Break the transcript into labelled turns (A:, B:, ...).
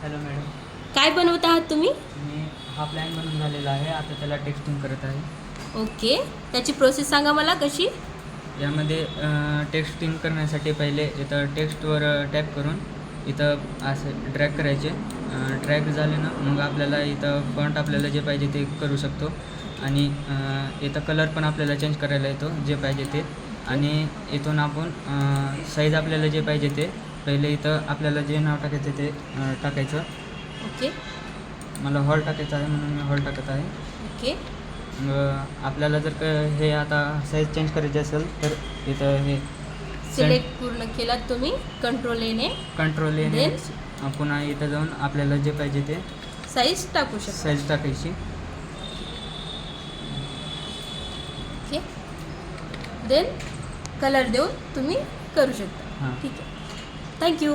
A: Hello madam,
B: काय बनवत आहात तुम्ही?
A: मी हा प्लॅन बनवून झालेला आहे. आता त्याला टेक्स्टिंग करत आहे.
B: ओके, त्याची प्रोसेस सांगा मला कशी.
A: यामध्ये टेक्स्टिंग करण्यासाठी पहिले इथं टेक्स्टवर टॅप करून इथं असे ड्रॅग करायचे. ड्रॅग झाले ना मग आपल्याला इथं फॉन्ट आपल्याला जे पाहिजे ते करू शकतो. आणि इथं कलर पण आपल्याला चेंज करायला येतो जे पाहिजे ते. आणि इथून आपण साईज आपल्याला जे पाहिजे ते पहिले इथं आपल्याला जे नाव टाकायचं ते टाकायचं.
B: ओके
A: मला हॉल टाकायचं आहे म्हणून मी हॉल टाकत आहे.
B: ओके
A: मग आपल्याला जर हे आता साईज चेंज करायची असेल तर इथं हे
B: सिलेक्ट पूर्ण केलात तुम्ही कंट्रोल ने
A: कंट्रोल येणे. पुन्हा इथं जाऊन आपल्याला जे पाहिजे ते
B: साईज टाकू शकता.
A: साईज टाकायची.
B: ओके, देन कलर देऊन तुम्ही करू शकता.
A: हां.
B: ठीक आहे, थँक्यू.